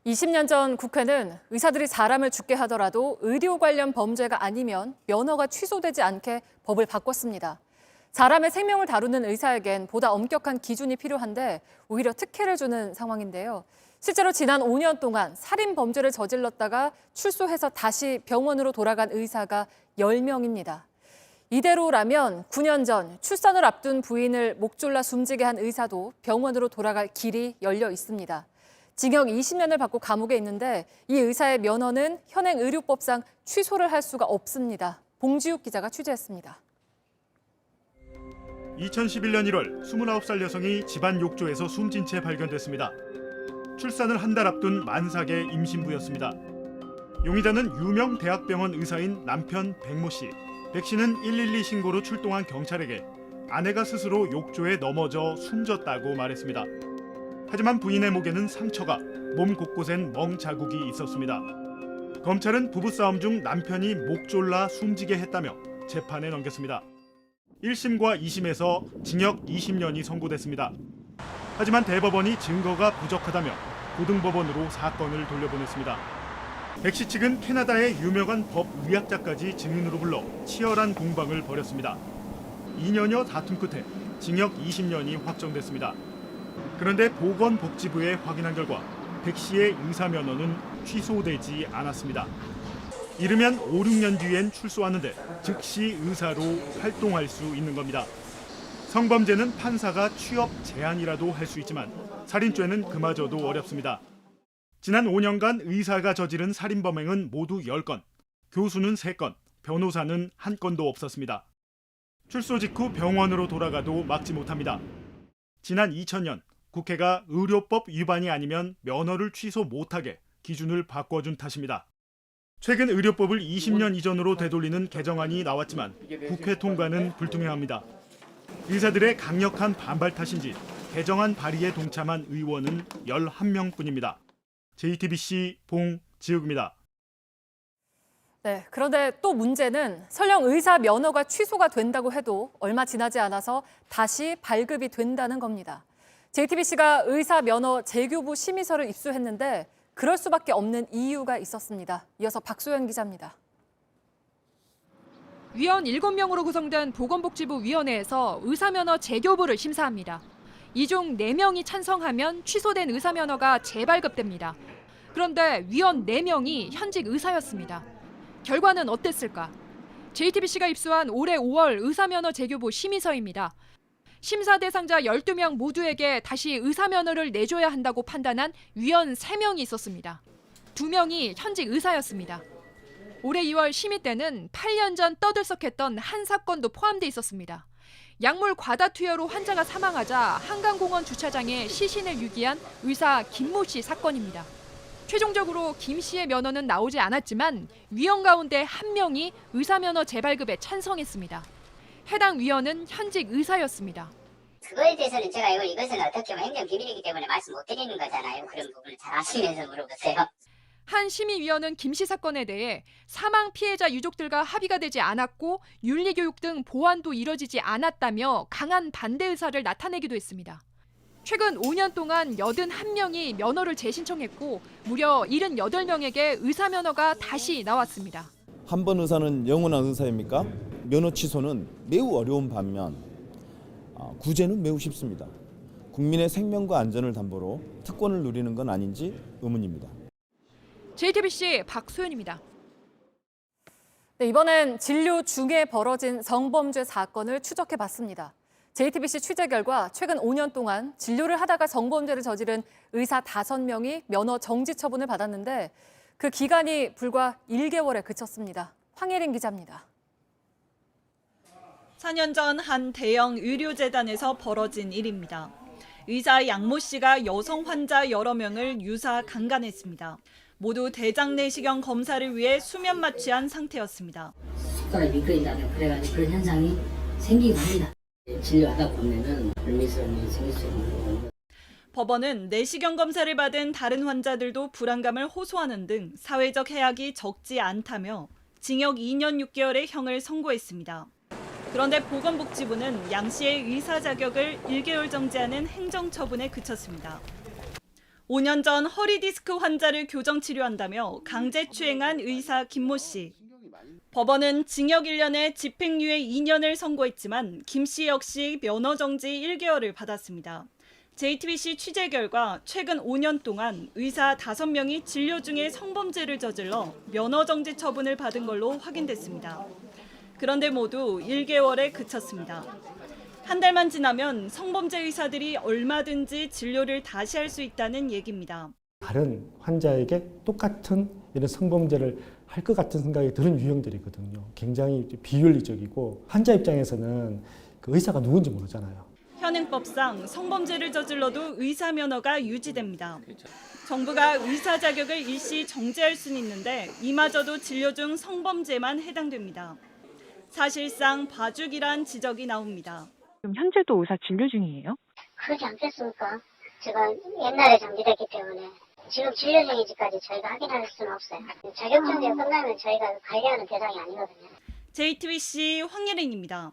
20년 전 국회는 의사들이 사람을 죽게 하더라도 의료 관련 범죄가 아니면 면허가 취소되지 않게 법을 바꿨습니다. 사람의 생명을 다루는 의사에겐 보다 엄격한 기준이 필요한데 오히려 특혜를 주는 상황인데요. 실제로 지난 5년 동안 살인 범죄를 저질렀다가 출소해서 다시 병원으로 돌아간 의사가 10명입니다. 이대로라면 9년 전 출산을 앞둔 부인을 목 졸라 숨지게 한 의사도 병원으로 돌아갈 길이 열려 있습니다. 징역 20년을 받고 감옥에 있는데 이 의사의 면허는 현행 의료법상 취소를 할 수가 없습니다. 봉지욱 기자가 취재했습니다. 2011년 1월 29살 여성이 집안 욕조에서 숨진 채 발견됐습니다. 출산을 한 달 앞둔 만삭의 임신부였습니다. 용의자는 유명 대학병원 의사인 남편 백모 씨. 백 씨는 112 신고로 출동한 경찰에게 아내가 스스로 욕조에 넘어져 숨졌다고 말했습니다. 하지만 부인의 목에는 상처가, 몸 곳곳엔 멍 자국이 있었습니다. 검찰은 부부싸움 중 남편이 목 졸라 숨지게 했다며 재판에 넘겼습니다. 1심과 2심에서 징역 20년이 선고됐습니다. 하지만 대법원이 증거가 부족하다며 고등법원으로 사건을 돌려보냈습니다. 백 씨 측은 캐나다의 유명한 법 의학자까지 증인으로 불러 치열한 공방을 벌였습니다. 2년여 다툼 끝에 징역 20년이 확정됐습니다. 그런데 보건복지부에 확인한 결과 백 씨의 의사 면허는 취소되지 않았습니다. 이르면 5, 6년 뒤엔 출소하는데 즉시 의사로 활동할 수 있는 겁니다. 성범죄는 판사가 취업 제한이라도 할 수 있지만 살인죄는 그마저도 어렵습니다. 지난 5년간 의사가 저지른 살인범행은 모두 10건, 교수는 3건, 변호사는 1건도 없었습니다. 출소 직후 병원으로 돌아가도 막지 못합니다. 지난 2000년 국회가 의료법 위반이 아니면 면허를 취소 못하게 기준을 바꿔준 탓입니다. 최근 의료법을 20년 이전으로 되돌리는 개정안이 나왔지만 국회 통과는 불투명합니다. 의사들의 강력한 반발 탓인지 개정안 발의에 동참한 의원은 11명뿐입니다. JTBC 봉지욱입니다. 네, 그런데 또 문제는 설령 의사 면허가 취소가 된다고 해도 얼마 지나지 않아서 다시 발급이 된다는 겁니다. JTBC가 의사 면허 재교부 심의서를 입수했는데 그럴 수밖에 없는 이유가 있었습니다. 이어서 박소연 기자입니다. 위원 7명으로 구성된 보건복지부 위원회에서 의사면허 재교부를 심사합니다. 이 중 4명이 찬성하면 취소된 의사면허가 재발급됩니다. 그런데 위원 4명이 현직 의사였습니다. 결과는 어땠을까? JTBC가 입수한 올해 5월 의사면허 재교부 심의서입니다. 심사 대상자 12명 모두에게 다시 의사면허를 내줘야 한다고 판단한 위원 3명이 있었습니다. 2명이 현직 의사였습니다. 올해 2월 심의 때는 8년 전 떠들썩했던 한 사건도 포함돼 있었습니다. 약물 과다 투여로 환자가 사망하자 한강공원 주차장에 시신을 유기한 의사 김모 씨 사건입니다. 최종적으로 김 씨의 면허는 나오지 않았지만 위원 가운데 1명이 의사면허 재발급에 찬성했습니다. 해당 위원은 현직 의사였습니다. 그거에 대해서는 제가 이것은 어떻게 보면 행정 비밀이기 때문에 말씀 못 드리는 거잖아요. 그런 부분을 잘 아시면서 물어보세요. 한 심의위원은 김 씨 사건에 대해 사망 피해자 유족들과 합의가 되지 않았고 윤리교육 등 보완도 이뤄지지 않았다며 강한 반대 의사를 나타내기도 했습니다. 최근 5년 동안 81명이 면허를 재신청했고 무려 78명에게 의사면허가 다시 나왔습니다. 한 번 의사는 영원한 의사입니까? 면허 취소는 매우 어려운 반면 구제는 매우 쉽습니다. 국민의 생명과 안전을 담보로 특권을 누리는 건 아닌지 의문입니다. JTBC 박소연입니다. 네, 이번엔 진료 중에 벌어진 성범죄 사건을 추적해봤습니다. JTBC 취재 결과 최근 5년 동안 진료를 하다가 성범죄를 저지른 의사 5명이 면허 정지 처분을 받았는데 그 기간이 불과 1개월에 그쳤습니다. 황예린 기자입니다. 4년 전 한 대형 의료재단에서 벌어진 일입니다. 의사 양모 씨가 여성 환자 여러 명을 유사 강간했습니다. 모두 대장 내시경 검사를 위해 수면 마취한 상태였습니다. 속도가 미끄러진다면 그래가지고 그런 현상이 생기고 합니다. 진료하다 보면은 불미스러운 일이 생길 수 있는 거고. 법원은 내시경 검사를 받은 다른 환자들도 불안감을 호소하는 등 사회적 해악이 적지 않다며 징역 2년 6개월의 형을 선고했습니다. 그런데 보건복지부는 양 씨의 의사 자격을 1개월 정지하는 행정처분에 그쳤습니다. 5년 전 허리 디스크 환자를 교정 치료한다며 강제추행한 의사 김모 씨. 법원은 징역 1년에 집행유예 2년을 선고했지만 김 씨 역시 면허 정지 1개월을 받았습니다. JTBC 취재 결과 최근 5년 동안 의사 5명이 진료 중에 성범죄를 저질러 면허 정지 처분을 받은 걸로 확인됐습니다. 그런데 모두 1개월에 그쳤습니다. 한 달만 지나면 성범죄 의사들이 얼마든지 진료를 다시 할 수 있다는 얘기입니다. 다른 환자에게 똑같은 이런 성범죄를 할 것 같은 생각이 드는 유형들이거든요. 굉장히 비윤리적이고 환자 입장에서는 그 의사가 누군지 모르잖아요. 현행법상 성범죄를 저질러도 의사 면허가 유지됩니다. 정부가 의사 자격을 일시 정지할 수는 있는데 이마저도 진료 중 성범죄만 해당됩니다. 사실상 봐주기란 지적이 나옵니다. 그럼 현재도 의사 진료 중이에요? 그러지 않겠습니까? 제가 옛날에 정지됐기 때문에 지금 진료 중인지까지 저희가 확인할 수는 없어요. 자격정지가 끝나면 저희가 관리하는 대상이 아니거든요. JTBC 황예린입니다.